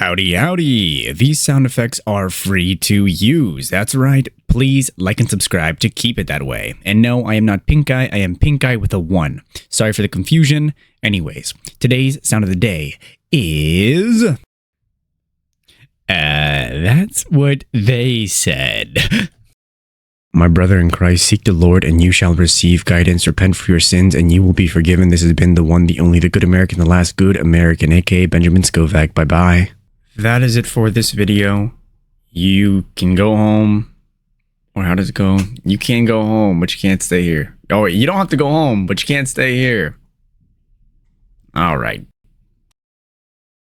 Howdy, howdy. These sound effects are free to use. That's right. Please like and subscribe to keep it that way. And no, I am not Pink Eye. I am Pink Eye with a 1. Sorry for the confusion. Anyways, today's sound of the day is... that's what they said. My brother in Christ, seek the Lord and you shall receive guidance. Repent for your sins and you will be forgiven. This has been the one, the only, the good American, the last good American, aka Benjamin Scovach. Bye-bye. That is it for this video. You can go home. Or how does it go? You can go home, but you can't stay here. Oh, you don't have to go home, but you can't stay here. All right.